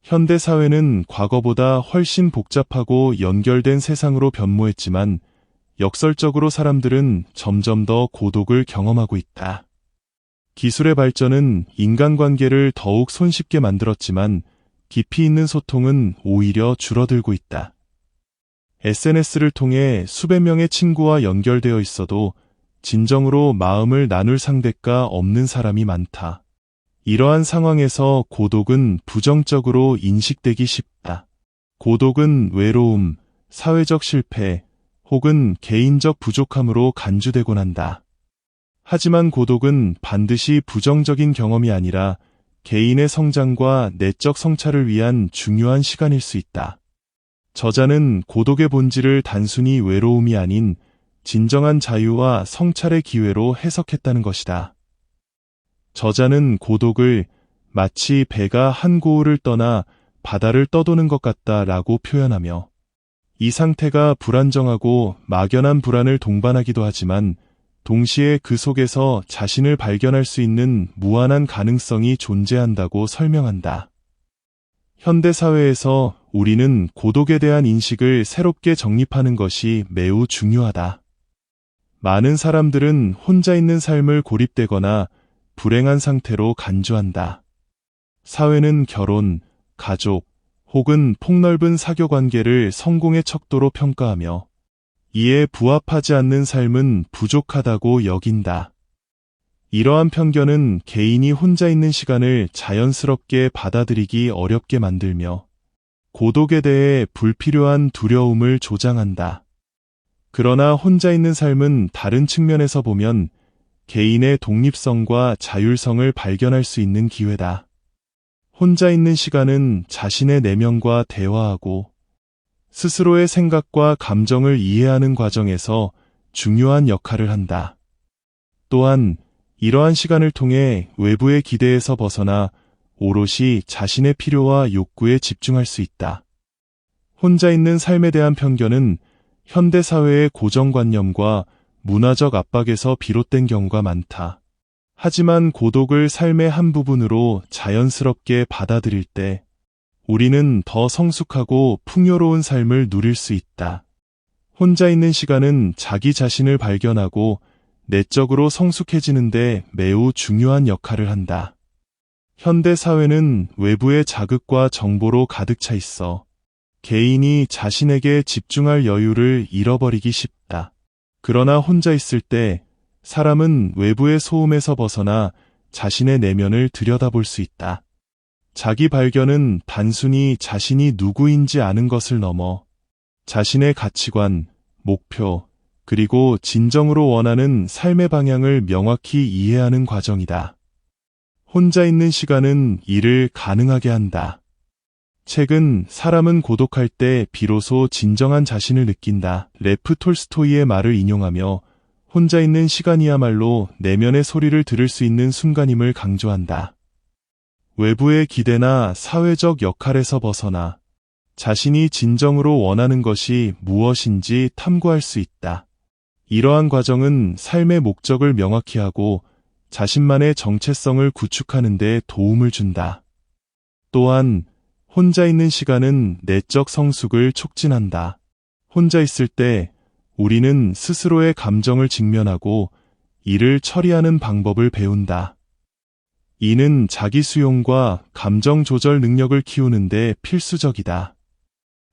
현대 사회는 과거보다 훨씬 복잡하고 연결된 세상으로 변모했지만 역설적으로 사람들은 점점 더 고독을 경험하고 있다. 기술의 발전은 인간관계를 더욱 손쉽게 만들었지만 깊이 있는 소통은 오히려 줄어들고 있다. SNS를 통해 수백 명의 친구와 연결되어 있어도 진정으로 마음을 나눌 상대가 없는 사람이 많다. 이러한 상황에서 고독은 부정적으로 인식되기 쉽다. 고독은 외로움, 사회적 실패, 혹은 개인적 부족함으로 간주되곤 한다. 하지만 고독은 반드시 부정적인 경험이 아니라 개인의 성장과 내적 성찰을 위한 중요한 시간일 수 있다. 저자는 고독의 본질을 단순히 외로움이 아닌 진정한 자유와 성찰의 기회로 해석했다는 것이다. 저자는 고독을 마치 배가 한 고을을 떠나 바다를 떠도는 것 같다라고 표현하며 이 상태가 불안정하고 막연한 불안을 동반하기도 하지만 동시에 그 속에서 자신을 발견할 수 있는 무한한 가능성이 존재한다고 설명한다. 현대 사회에서 우리는 고독에 대한 인식을 새롭게 정립하는 것이 매우 중요하다. 많은 사람들은 혼자 있는 삶을 고립되거나 불행한 상태로 간주한다. 사회는 결혼, 가족, 혹은 폭넓은 사교관계를 성공의 척도로 평가하며 이에 부합하지 않는 삶은 부족하다고 여긴다. 이러한 편견은 개인이 혼자 있는 시간을 자연스럽게 받아들이기 어렵게 만들며 고독에 대해 불필요한 두려움을 조장한다. 그러나 혼자 있는 삶은 다른 측면에서 보면 개인의 독립성과 자율성을 발견할 수 있는 기회다. 혼자 있는 시간은 자신의 내면과 대화하고 스스로의 생각과 감정을 이해하는 과정에서 중요한 역할을 한다. 또한 이러한 시간을 통해 외부의 기대에서 벗어나 오롯이 자신의 필요와 욕구에 집중할 수 있다. 혼자 있는 삶에 대한 편견은 현대 사회의 고정관념과 문화적 압박에서 비롯된 경우가 많다. 하지만 고독을 삶의 한 부분으로 자연스럽게 받아들일 때 우리는 더 성숙하고 풍요로운 삶을 누릴 수 있다. 혼자 있는 시간은 자기 자신을 발견하고 내적으로 성숙해지는데 매우 중요한 역할을 한다. 현대 사회는 외부의 자극과 정보로 가득 차 있어 개인이 자신에게 집중할 여유를 잃어버리기 쉽다. 그러나 혼자 있을 때 사람은 외부의 소음에서 벗어나 자신의 내면을 들여다볼 수 있다. 자기 발견은 단순히 자신이 누구인지 아는 것을 넘어 자신의 가치관, 목표, 그리고 진정으로 원하는 삶의 방향을 명확히 이해하는 과정이다. 혼자 있는 시간은 이를 가능하게 한다. 책은 사람은 고독할 때 비로소 진정한 자신을 느낀다. 레프 톨스토이의 말을 인용하며 혼자 있는 시간이야말로 내면의 소리를 들을 수 있는 순간임을 강조한다. 외부의 기대나 사회적 역할에서 벗어나 자신이 진정으로 원하는 것이 무엇인지 탐구할 수 있다. 이러한 과정은 삶의 목적을 명확히 하고 자신만의 정체성을 구축하는 데 도움을 준다. 또한 혼자 있는 시간은 내적 성숙을 촉진한다. 혼자 있을 때 우리는 스스로의 감정을 직면하고 이를 처리하는 방법을 배운다. 이는 자기 수용과 감정 조절 능력을 키우는데 필수적이다.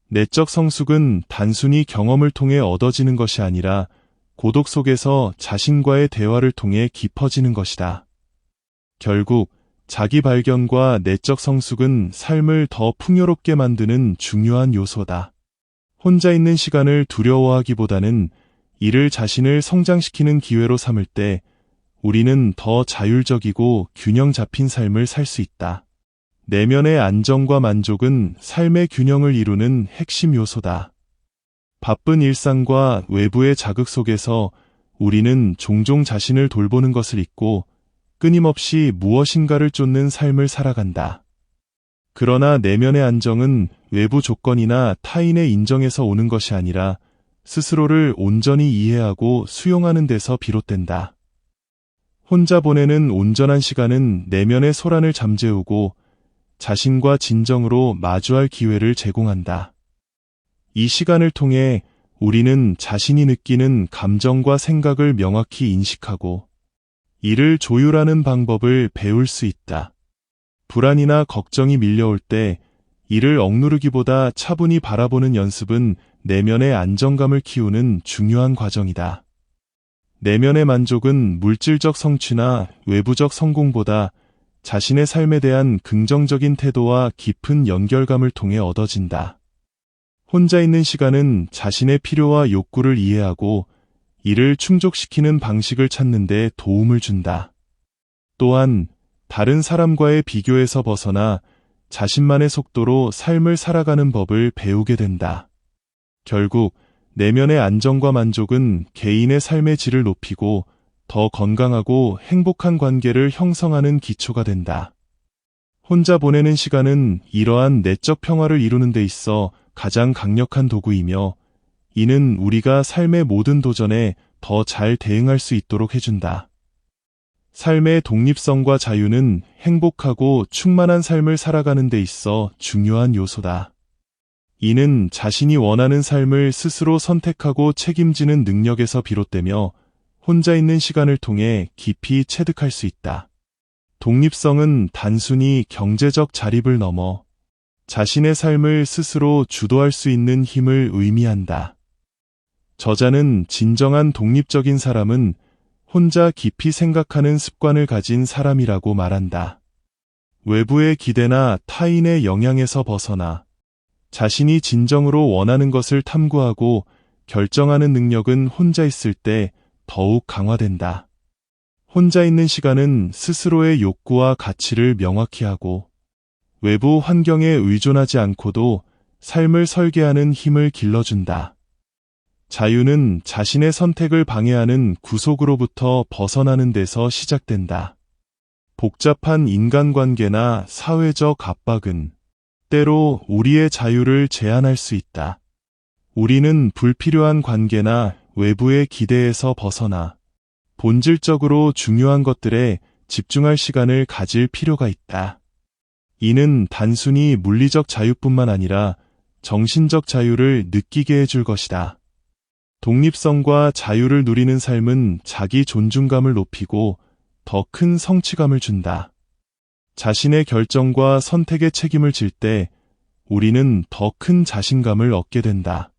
내적 성숙은 단순히 경험을 통해 얻어지는 것이 아니라 고독 속에서 자신과의 대화를 통해 깊어지는 것이다. 결국 자기 발견과 내적 성숙은 삶을 더 풍요롭게 만드는 중요한 요소다. 혼자 있는 시간을 두려워하기보다는 이를 자신을 성장시키는 기회로 삼을 때 우리는 더 자율적이고 균형 잡힌 삶을 살 수 있다. 내면의 안정과 만족은 삶의 균형을 이루는 핵심 요소다. 바쁜 일상과 외부의 자극 속에서 우리는 종종 자신을 돌보는 것을 잊고 끊임없이 무엇인가를 쫓는 삶을 살아간다. 그러나 내면의 안정은 외부 조건이나 타인의 인정에서 오는 것이 아니라 스스로를 온전히 이해하고 수용하는 데서 비롯된다. 혼자 보내는 온전한 시간은 내면의 소란을 잠재우고 자신과 진정으로 마주할 기회를 제공한다. 이 시간을 통해 우리는 자신이 느끼는 감정과 생각을 명확히 인식하고 이를 조율하는 방법을 배울 수 있다. 불안이나 걱정이 밀려올 때 이를 억누르기보다 차분히 바라보는 연습은 내면의 안정감을 키우는 중요한 과정이다. 내면의 만족은 물질적 성취나 외부적 성공보다 자신의 삶에 대한 긍정적인 태도와 깊은 연결감을 통해 얻어진다. 혼자 있는 시간은 자신의 필요와 욕구를 이해하고 이를 충족시키는 방식을 찾는 데 도움을 준다. 또한 다른 사람과의 비교에서 벗어나 자신만의 속도로 삶을 살아가는 법을 배우게 된다. 결국 내면의 안정과 만족은 개인의 삶의 질을 높이고 더 건강하고 행복한 관계를 형성하는 기초가 된다. 혼자 보내는 시간은 이러한 내적 평화를 이루는 데 있어 가장 강력한 도구이며 이는 우리가 삶의 모든 도전에 더 잘 대응할 수 있도록 해준다. 삶의 독립성과 자유는 행복하고 충만한 삶을 살아가는 데 있어 중요한 요소다. 이는 자신이 원하는 삶을 스스로 선택하고 책임지는 능력에서 비롯되며 혼자 있는 시간을 통해 깊이 체득할 수 있다. 독립성은 단순히 경제적 자립을 넘어 자신의 삶을 스스로 주도할 수 있는 힘을 의미한다. 저자는 진정한 독립적인 사람은 혼자 깊이 생각하는 습관을 가진 사람이라고 말한다. 외부의 기대나 타인의 영향에서 벗어나 자신이 진정으로 원하는 것을 탐구하고 결정하는 능력은 혼자 있을 때 더욱 강화된다. 혼자 있는 시간은 스스로의 욕구와 가치를 명확히 하고 외부 환경에 의존하지 않고도 삶을 설계하는 힘을 길러준다. 자유는 자신의 선택을 방해하는 구속으로부터 벗어나는 데서 시작된다. 복잡한 인간관계나 사회적 압박은 때로 우리의 자유를 제한할 수 있다. 우리는 불필요한 관계나 외부의 기대에서 벗어나 본질적으로 중요한 것들에 집중할 시간을 가질 필요가 있다. 이는 단순히 물리적 자유뿐만 아니라 정신적 자유를 느끼게 해줄 것이다. 독립성과 자유를 누리는 삶은 자기 존중감을 높이고 더 큰 성취감을 준다. 자신의 결정과 선택의 책임을 질 때 우리는 더 큰 자신감을 얻게 된다.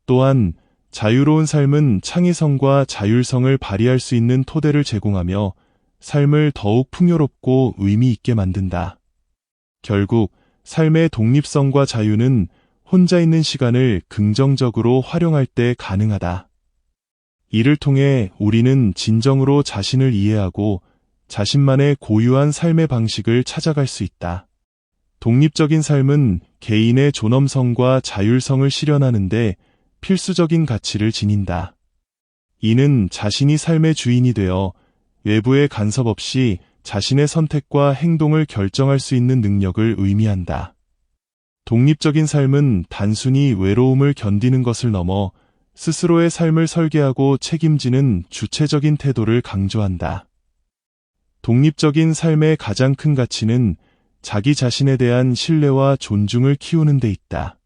또한 자유로운 삶은 창의성과 자율성을 발휘할 수 있는 토대를 제공하며 삶을 더욱 풍요롭고 의미 있게 만든다. 결국 삶의 독립성과 자유는 혼자 있는 시간을 긍정적으로 활용할 때 가능하다. 이를 통해 우리는 진정으로 자신을 이해하고 자신만의 고유한 삶의 방식을 찾아갈 수 있다. 독립적인 삶은 개인의 존엄성과 자율성을 실현하는 데 필수적인 가치를 지닌다. 이는 자신이 삶의 주인이 되어 외부의 간섭 없이 자신의 선택과 행동을 결정할 수 있는 능력을 의미한다. 독립적인 삶은 단순히 외로움을 견디는 것을 넘어 스스로의 삶을 설계하고 책임지는 주체적인 태도를 강조한다. 독립적인 삶의 가장 큰 가치는 자기 자신에 대한 신뢰와 존중을 키우는 데 있다.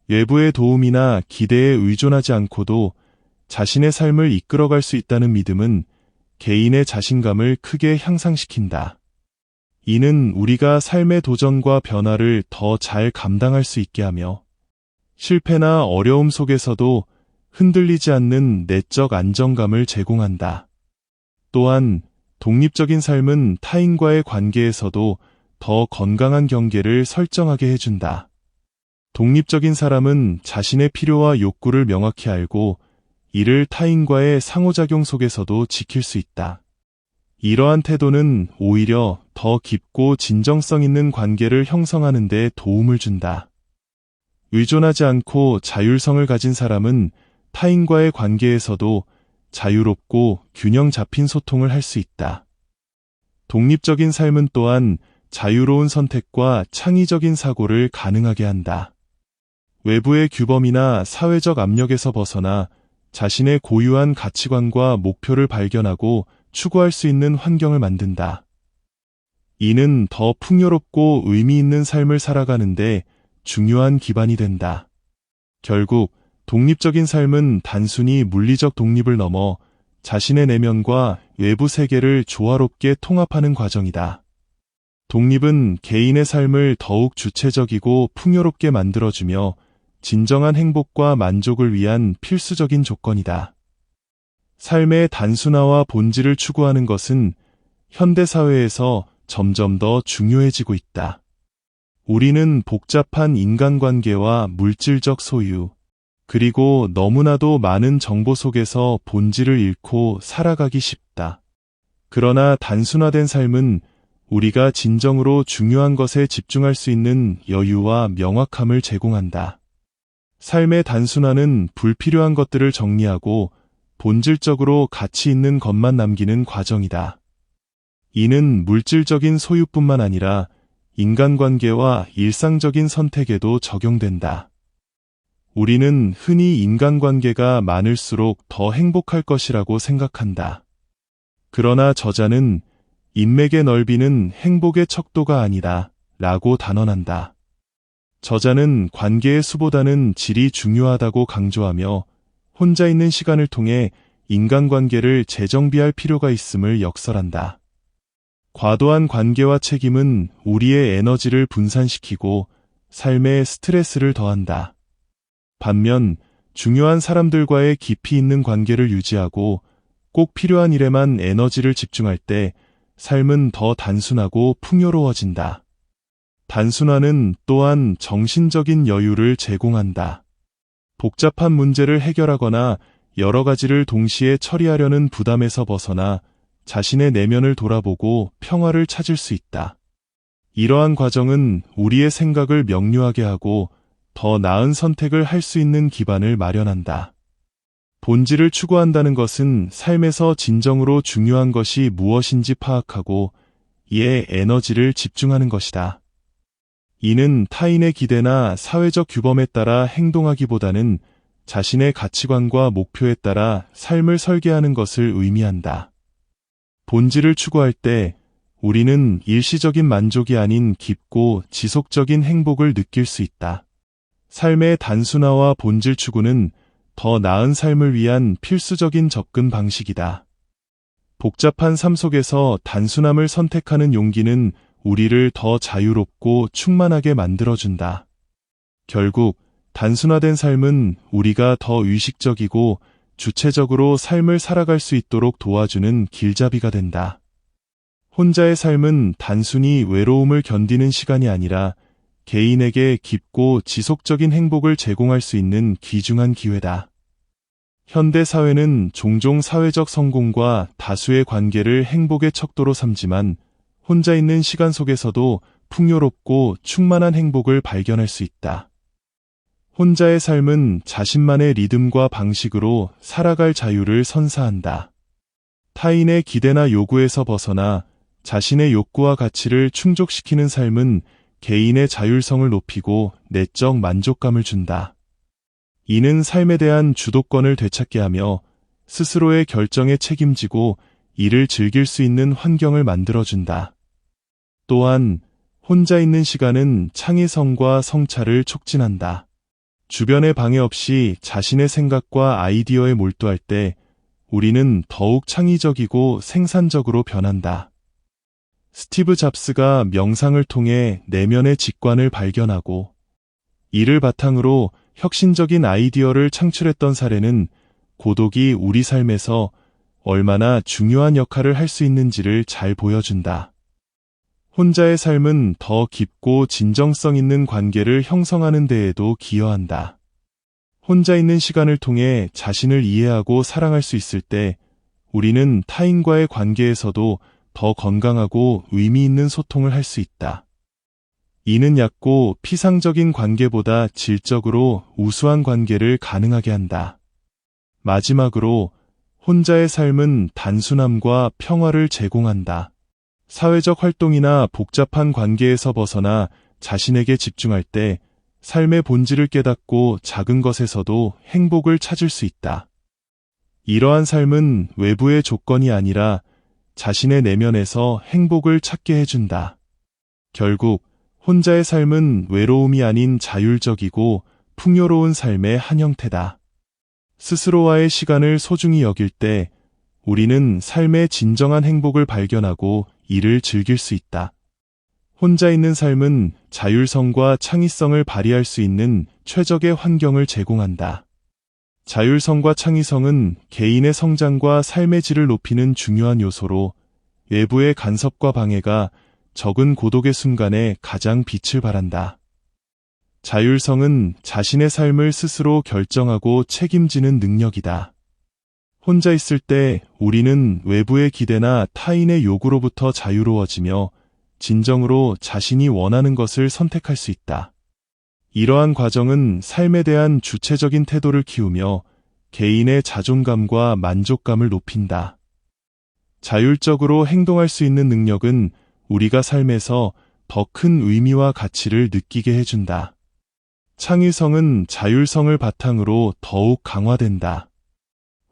외부의 도움이나 기대에 의존하지 않고도 자신의 삶을 이끌어갈 수 있다는 믿음은 개인의 자신감을 크게 향상시킨다. 이는 우리가 삶의 도전과 변화를 더 잘 감당할 수 있게 하며 실패나 어려움 속에서도 흔들리지 않는 내적 안정감을 제공한다. 또한 독립적인 삶은 타인과의 관계에서도 더 건강한 경계를 설정하게 해준다. 독립적인 사람은 자신의 필요와 욕구를 명확히 알고 이를 타인과의 상호작용 속에서도 지킬 수 있다. 이러한 태도는 오히려 더 깊고 진정성 있는 관계를 형성하는 데 도움을 준다. 의존하지 않고 자율성을 가진 사람은 타인과의 관계에서도 자유롭고 균형 잡힌 소통을 할 수 있다. 독립적인 삶은 또한 자유로운 선택과 창의적인 사고를 가능하게 한다. 외부의 규범이나 사회적 압력에서 벗어나 자신의 고유한 가치관과 목표를 발견하고 추구할 수 있는 환경을 만든다. 이는 더 풍요롭고 의미 있는 삶을 살아가는데 중요한 기반이 된다. 결국 독립적인 삶은 단순히 물리적 독립을 넘어 자신의 내면과 외부 세계를 조화롭게 통합하는 과정이다. 독립은 개인의 삶을 더욱 주체적이고 풍요롭게 만들어주며 진정한 행복과 만족을 위한 필수적인 조건이다. 삶의 단순화와 본질을 추구하는 것은 현대사회에서 점점 더 중요해지고 있다. 우리는 복잡한 인간관계와 물질적 소유, 그리고 너무나도 많은 정보 속에서 본질을 잃고 살아가기 쉽다. 그러나 단순화된 삶은 우리가 진정으로 중요한 것에 집중할 수 있는 여유와 명확함을 제공한다. 삶의 단순화는 불필요한 것들을 정리하고 본질적으로 가치 있는 것만 남기는 과정이다. 이는 물질적인 소유뿐만 아니라 인간관계와 일상적인 선택에도 적용된다. 우리는 흔히 인간관계가 많을수록 더 행복할 것이라고 생각한다. 그러나 저자는 인맥의 넓이는 행복의 척도가 아니다 라고 단언한다. 저자는 관계의 수보다는 질이 중요하다고 강조하며 혼자 있는 시간을 통해 인간관계를 재정비할 필요가 있음을 역설한다. 과도한 관계와 책임은 우리의 에너지를 분산시키고 삶에 스트레스를 더한다. 반면 중요한 사람들과의 깊이 있는 관계를 유지하고 꼭 필요한 일에만 에너지를 집중할 때 삶은 더 단순하고 풍요로워진다. 단순화는 또한 정신적인 여유를 제공한다. 복잡한 문제를 해결하거나 여러 가지를 동시에 처리하려는 부담에서 벗어나 자신의 내면을 돌아보고 평화를 찾을 수 있다. 이러한 과정은 우리의 생각을 명료하게 하고 더 나은 선택을 할 수 있는 기반을 마련한다. 본질을 추구한다는 것은 삶에서 진정으로 중요한 것이 무엇인지 파악하고 이에 에너지를 집중하는 것이다. 이는 타인의 기대나 사회적 규범에 따라 행동하기보다는 자신의 가치관과 목표에 따라 삶을 설계하는 것을 의미한다. 본질을 추구할 때 우리는 일시적인 만족이 아닌 깊고 지속적인 행복을 느낄 수 있다. 삶의 단순화와 본질 추구는 더 나은 삶을 위한 필수적인 접근 방식이다. 복잡한 삶 속에서 단순함을 선택하는 용기는 우리를 더 자유롭고 충만하게 만들어준다. 결국 단순화된 삶은 우리가 더 의식적이고 주체적으로 삶을 살아갈 수 있도록 도와주는 길잡이가 된다. 혼자의 삶은 단순히 외로움을 견디는 시간이 아니라 개인에게 깊고 지속적인 행복을 제공할 수 있는 귀중한 기회다. 현대 사회는 종종 사회적 성공과 다수의 관계를 행복의 척도로 삼지만 혼자 있는 시간 속에서도 풍요롭고 충만한 행복을 발견할 수 있다. 혼자의 삶은 자신만의 리듬과 방식으로 살아갈 자유를 선사한다. 타인의 기대나 요구에서 벗어나 자신의 욕구와 가치를 충족시키는 삶은 개인의 자율성을 높이고 내적 만족감을 준다. 이는 삶에 대한 주도권을 되찾게 하며 스스로의 결정에 책임지고 이를 즐길 수 있는 환경을 만들어준다. 또한 혼자 있는 시간은 창의성과 성찰을 촉진한다. 주변의 방해 없이 자신의 생각과 아이디어에 몰두할 때 우리는 더욱 창의적이고 생산적으로 변한다. 스티브 잡스가 명상을 통해 내면의 직관을 발견하고 이를 바탕으로 혁신적인 아이디어를 창출했던 사례는 고독이 우리 삶에서 얼마나 중요한 역할을 할 수 있는지를 잘 보여준다. 혼자의 삶은 더 깊고 진정성 있는 관계를 형성하는 데에도 기여한다. 혼자 있는 시간을 통해 자신을 이해하고 사랑할 수 있을 때 우리는 타인과의 관계에서도 더 건강하고 의미 있는 소통을 할 수 있다. 이는 얕고 피상적인 관계보다 질적으로 우수한 관계를 가능하게 한다. 마지막으로 혼자의 삶은 단순함과 평화를 제공한다. 사회적 활동이나 복잡한 관계에서 벗어나 자신에게 집중할 때 삶의 본질을 깨닫고 작은 것에서도 행복을 찾을 수 있다. 이러한 삶은 외부의 조건이 아니라 자신의 내면에서 행복을 찾게 해준다. 결국 혼자의 삶은 외로움이 아닌 자율적이고 풍요로운 삶의 한 형태다. 스스로와의 시간을 소중히 여길 때 우리는 삶의 진정한 행복을 발견하고 이를 즐길 수 있다. 혼자 있는 삶은 자율성과 창의성을 발휘할 수 있는 최적의 환경을 제공한다. 자율성과 창의성은 개인의 성장과 삶의 질을 높이는 중요한 요소로 외부의 간섭과 방해가 적은 고독의 순간에 가장 빛을 발한다. 자율성은 자신의 삶을 스스로 결정하고 책임지는 능력이다. 혼자 있을 때 우리는 외부의 기대나 타인의 요구로부터 자유로워지며 진정으로 자신이 원하는 것을 선택할 수 있다. 이러한 과정은 삶에 대한 주체적인 태도를 키우며 개인의 자존감과 만족감을 높인다. 자율적으로 행동할 수 있는 능력은 우리가 삶에서 더 큰 의미와 가치를 느끼게 해준다. 창의성은 자율성을 바탕으로 더욱 강화된다.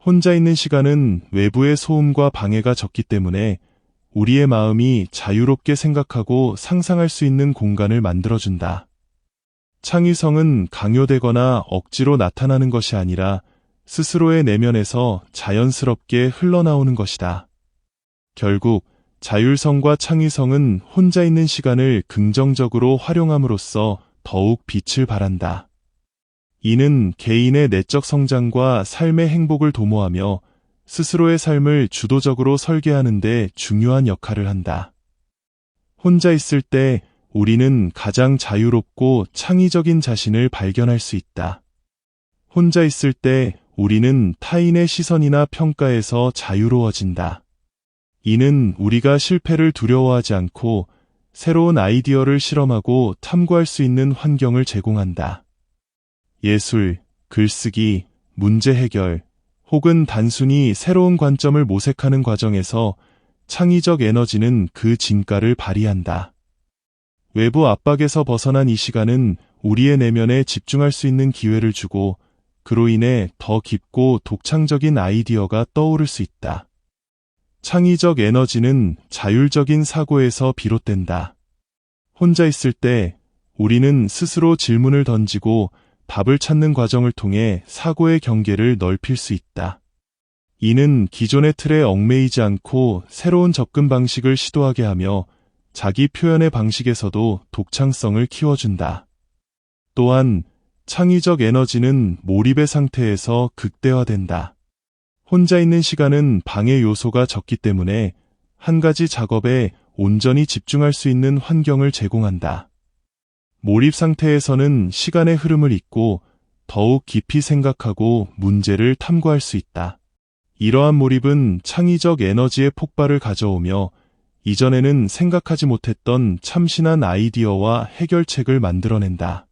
혼자 있는 시간은 외부의 소음과 방해가 적기 때문에 우리의 마음이 자유롭게 생각하고 상상할 수 있는 공간을 만들어준다. 창의성은 강요되거나 억지로 나타나는 것이 아니라 스스로의 내면에서 자연스럽게 흘러나오는 것이다. 결국 자율성과 창의성은 혼자 있는 시간을 긍정적으로 활용함으로써 더욱 빛을 발한다. 이는 개인의 내적 성장과 삶의 행복을 도모하며 스스로의 삶을 주도적으로 설계하는 데 중요한 역할을 한다. 혼자 있을 때 우리는 가장 자유롭고 창의적인 자신을 발견할 수 있다. 혼자 있을 때 우리는 타인의 시선이나 평가에서 자유로워진다. 이는 우리가 실패를 두려워하지 않고 새로운 아이디어를 실험하고 탐구할 수 있는 환경을 제공한다. 예술, 글쓰기, 문제 해결, 혹은 단순히 새로운 관점을 모색하는 과정에서 창의적 에너지는 그 진가를 발휘한다. 외부 압박에서 벗어난 이 시간은 우리의 내면에 집중할 수 있는 기회를 주고 그로 인해 더 깊고 독창적인 아이디어가 떠오를 수 있다. 창의적 에너지는 자율적인 사고에서 비롯된다. 혼자 있을 때 우리는 스스로 질문을 던지고 답을 찾는 과정을 통해 사고의 경계를 넓힐 수 있다. 이는 기존의 틀에 얽매이지 않고 새로운 접근 방식을 시도하게 하며 자기 표현의 방식에서도 독창성을 키워준다. 또한 창의적 에너지는 몰입의 상태에서 극대화된다. 혼자 있는 시간은 방해 요소가 적기 때문에 한 가지 작업에 온전히 집중할 수 있는 환경을 제공한다. 몰입 상태에서는 시간의 흐름을 잊고 더욱 깊이 생각하고 문제를 탐구할 수 있다. 이러한 몰입은 창의적 에너지의 폭발을 가져오며 이전에는 생각하지 못했던 참신한 아이디어와 해결책을 만들어낸다.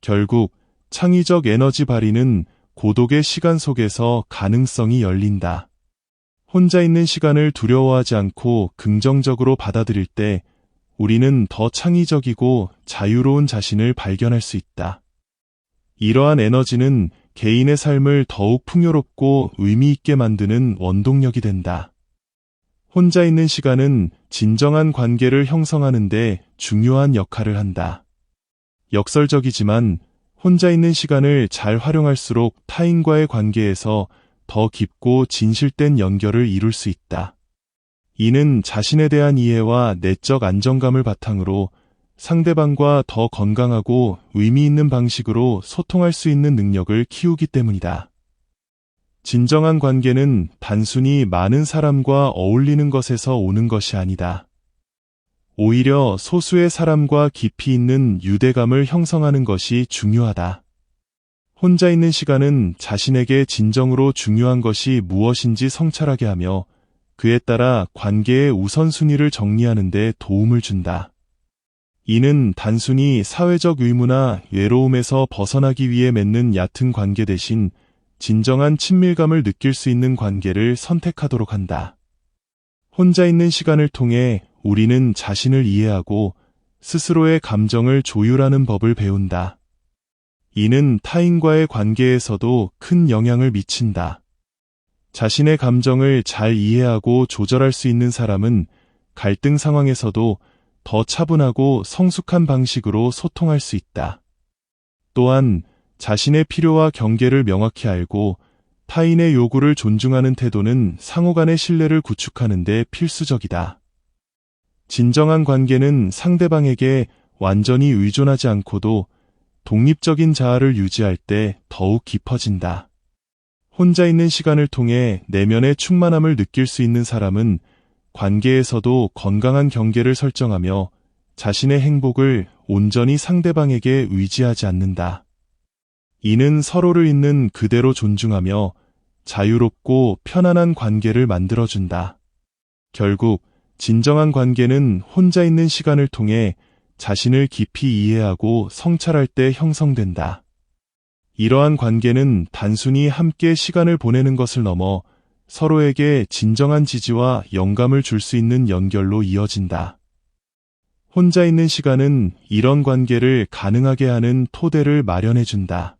결국 창의적 에너지 발휘는 고독의 시간 속에서 가능성이 열린다. 혼자 있는 시간을 두려워하지 않고 긍정적으로 받아들일 때 우리는 더 창의적이고 자유로운 자신을 발견할 수 있다. 이러한 에너지는 개인의 삶을 더욱 풍요롭고 의미 있게 만드는 원동력이 된다. 혼자 있는 시간은 진정한 관계를 형성하는 데 중요한 역할을 한다. 역설적이지만 혼자 있는 시간을 잘 활용할수록 타인과의 관계에서 더 깊고 진실된 연결을 이룰 수 있다. 이는 자신에 대한 이해와 내적 안정감을 바탕으로 상대방과 더 건강하고 의미 있는 방식으로 소통할 수 있는 능력을 키우기 때문이다. 진정한 관계는 단순히 많은 사람과 어울리는 것에서 오는 것이 아니다. 오히려 소수의 사람과 깊이 있는 유대감을 형성하는 것이 중요하다. 혼자 있는 시간은 자신에게 진정으로 중요한 것이 무엇인지 성찰하게 하며 그에 따라 관계의 우선순위를 정리하는 데 도움을 준다. 이는 단순히 사회적 의무나 외로움에서 벗어나기 위해 맺는 얕은 관계 대신 진정한 친밀감을 느낄 수 있는 관계를 선택하도록 한다. 혼자 있는 시간을 통해 우리는 자신을 이해하고 스스로의 감정을 조율하는 법을 배운다. 이는 타인과의 관계에서도 큰 영향을 미친다. 자신의 감정을 잘 이해하고 조절할 수 있는 사람은 갈등 상황에서도 더 차분하고 성숙한 방식으로 소통할 수 있다. 또한 자신의 필요와 경계를 명확히 알고 타인의 요구를 존중하는 태도는 상호 간의 신뢰를 구축하는 데 필수적이다. 진정한 관계는 상대방에게 완전히 의존하지 않고도 독립적인 자아를 유지할 때 더욱 깊어진다. 혼자 있는 시간을 통해 내면의 충만함을 느낄 수 있는 사람은 관계에서도 건강한 경계를 설정하며 자신의 행복을 온전히 상대방에게 의지하지 않는다. 이는 서로를 있는 그대로 존중하며 자유롭고 편안한 관계를 만들어준다. 결국 진정한 관계는 혼자 있는 시간을 통해 자신을 깊이 이해하고 성찰할 때 형성된다. 이러한 관계는 단순히 함께 시간을 보내는 것을 넘어 서로에게 진정한 지지와 영감을 줄 수 있는 연결로 이어진다. 혼자 있는 시간은 이런 관계를 가능하게 하는 토대를 마련해준다.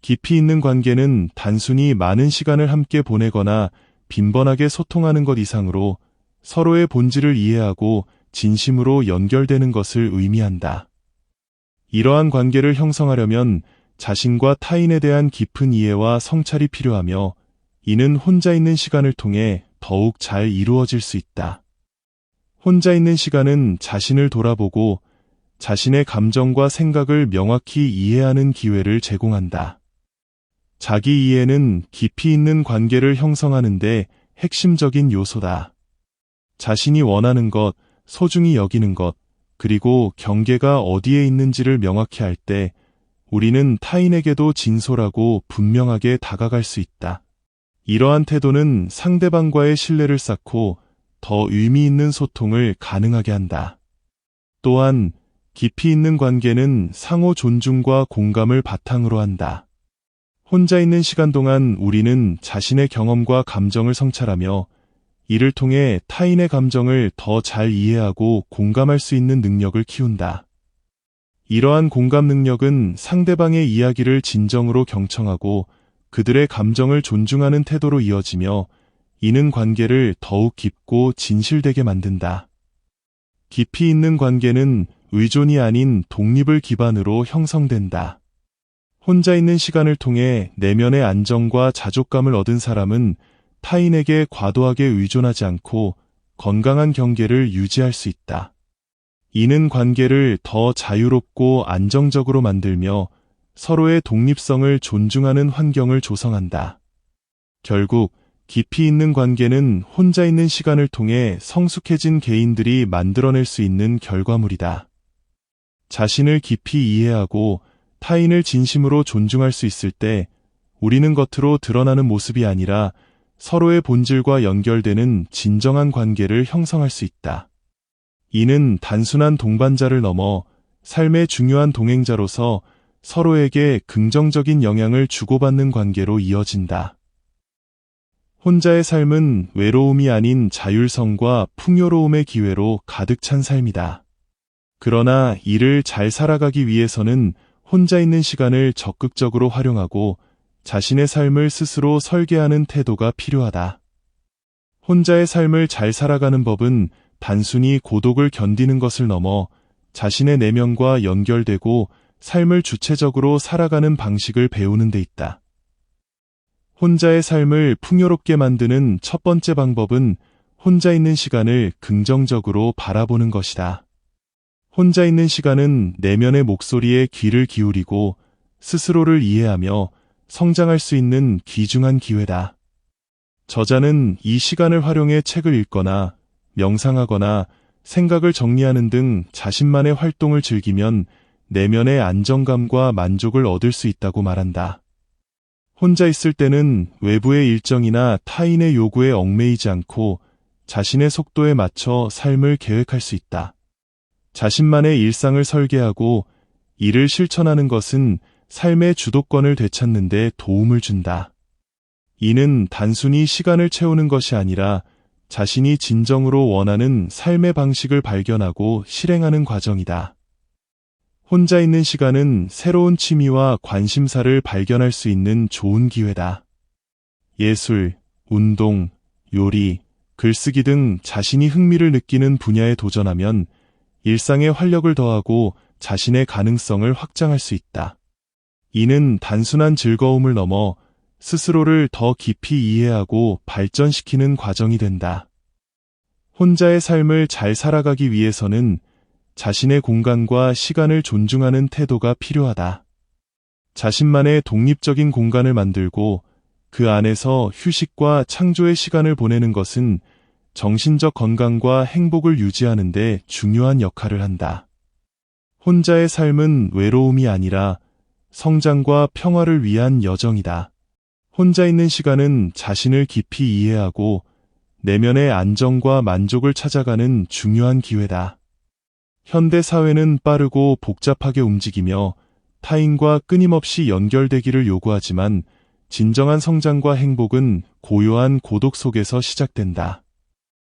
깊이 있는 관계는 단순히 많은 시간을 함께 보내거나 빈번하게 소통하는 것 이상으로 서로의 본질을 이해하고 진심으로 연결되는 것을 의미한다. 이러한 관계를 형성하려면 자신과 타인에 대한 깊은 이해와 성찰이 필요하며 이는 혼자 있는 시간을 통해 더욱 잘 이루어질 수 있다. 혼자 있는 시간은 자신을 돌아보고 자신의 감정과 생각을 명확히 이해하는 기회를 제공한다. 자기 이해는 깊이 있는 관계를 형성하는 데 핵심적인 요소다. 자신이 원하는 것, 소중히 여기는 것, 그리고 경계가 어디에 있는지를 명확히 할 때 우리는 타인에게도 진솔하고 분명하게 다가갈 수 있다. 이러한 태도는 상대방과의 신뢰를 쌓고 더 의미 있는 소통을 가능하게 한다. 또한 깊이 있는 관계는 상호 존중과 공감을 바탕으로 한다. 혼자 있는 시간 동안 우리는 자신의 경험과 감정을 성찰하며 이를 통해 타인의 감정을 더 잘 이해하고 공감할 수 있는 능력을 키운다. 이러한 공감 능력은 상대방의 이야기를 진정으로 경청하고 그들의 감정을 존중하는 태도로 이어지며 이는 관계를 더욱 깊고 진실되게 만든다. 깊이 있는 관계는 의존이 아닌 독립을 기반으로 형성된다. 혼자 있는 시간을 통해 내면의 안정과 자족감을 얻은 사람은 타인에게 과도하게 의존하지 않고 건강한 경계를 유지할 수 있다. 이는 관계를 더 자유롭고 안정적으로 만들며 서로의 독립성을 존중하는 환경을 조성한다. 결국 깊이 있는 관계는 혼자 있는 시간을 통해 성숙해진 개인들이 만들어낼 수 있는 결과물이다. 자신을 깊이 이해하고 타인을 진심으로 존중할 수 있을 때 우리는 겉으로 드러나는 모습이 아니라 서로의 본질과 연결되는 진정한 관계를 형성할 수 있다. 이는 단순한 동반자를 넘어 삶의 중요한 동행자로서 서로에게 긍정적인 영향을 주고받는 관계로 이어진다. 혼자의 삶은 외로움이 아닌 자율성과 풍요로움의 기회로 가득 찬 삶이다. 그러나 이를 잘 살아가기 위해서는 혼자 있는 시간을 적극적으로 활용하고 자신의 삶을 스스로 설계하는 태도가 필요하다. 혼자의 삶을 잘 살아가는 법은 단순히 고독을 견디는 것을 넘어 자신의 내면과 연결되고 삶을 주체적으로 살아가는 방식을 배우는 데 있다. 혼자의 삶을 풍요롭게 만드는 첫 번째 방법은 혼자 있는 시간을 긍정적으로 바라보는 것이다. 혼자 있는 시간은 내면의 목소리에 귀를 기울이고 스스로를 이해하며 성장할 수 있는 귀중한 기회다. 저자는 이 시간을 활용해 책을 읽거나 명상하거나 생각을 정리하는 등 자신만의 활동을 즐기면 내면의 안정감과 만족을 얻을 수 있다고 말한다. 혼자 있을 때는 외부의 일정이나 타인의 요구에 얽매이지 않고 자신의 속도에 맞춰 삶을 계획할 수 있다. 자신만의 일상을 설계하고 이를 실천하는 것은 삶의 주도권을 되찾는 데 도움을 준다. 이는 단순히 시간을 채우는 것이 아니라 자신이 진정으로 원하는 삶의 방식을 발견하고 실행하는 과정이다. 혼자 있는 시간은 새로운 취미와 관심사를 발견할 수 있는 좋은 기회다. 예술, 운동, 요리, 글쓰기 등 자신이 흥미를 느끼는 분야에 도전하면 일상에 활력을 더하고 자신의 가능성을 확장할 수 있다. 이는 단순한 즐거움을 넘어 스스로를 더 깊이 이해하고 발전시키는 과정이 된다. 혼자의 삶을 잘 살아가기 위해서는 자신의 공간과 시간을 존중하는 태도가 필요하다. 자신만의 독립적인 공간을 만들고 그 안에서 휴식과 창조의 시간을 보내는 것은 정신적 건강과 행복을 유지하는 데 중요한 역할을 한다. 혼자의 삶은 외로움이 아니라 성장과 평화를 위한 여정이다. 혼자 있는 시간은 자신을 깊이 이해하고 내면의 안정과 만족을 찾아가는 중요한 기회다. 현대 사회는 빠르고 복잡하게 움직이며 타인과 끊임없이 연결되기를 요구하지만 진정한 성장과 행복은 고요한 고독 속에서 시작된다.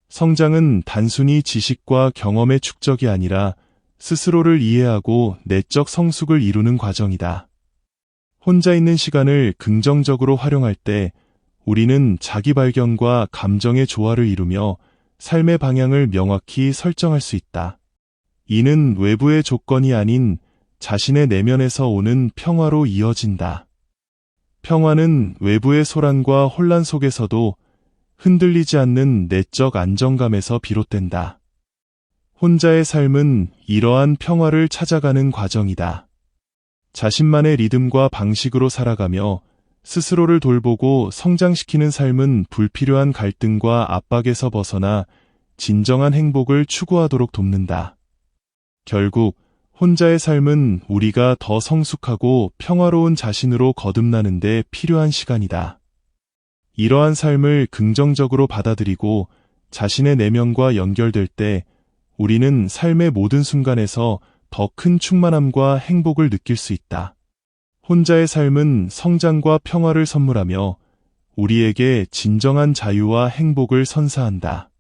성장은 단순히 지식과 경험의 축적이 아니라 스스로를 이해하고 내적 성숙을 이루는 과정이다. 혼자 있는 시간을 긍정적으로 활용할 때 우리는 자기 발견과 감정의 조화를 이루며 삶의 방향을 명확히 설정할 수 있다. 이는 외부의 조건이 아닌 자신의 내면에서 오는 평화로 이어진다. 평화는 외부의 소란과 혼란 속에서도 흔들리지 않는 내적 안정감에서 비롯된다. 혼자의 삶은 이러한 평화를 찾아가는 과정이다. 자신만의 리듬과 방식으로 살아가며 스스로를 돌보고 성장시키는 삶은 불필요한 갈등과 압박에서 벗어나 진정한 행복을 추구하도록 돕는다. 결국 혼자의 삶은 우리가 더 성숙하고 평화로운 자신으로 거듭나는 데 필요한 시간이다. 이러한 삶을 긍정적으로 받아들이고 자신의 내면과 연결될 때 우리는 삶의 모든 순간에서 더 큰 충만함과 행복을 느낄 수 있다. 혼자의 삶은 성장과 평화를 선물하며 우리에게 진정한 자유와 행복을 선사한다.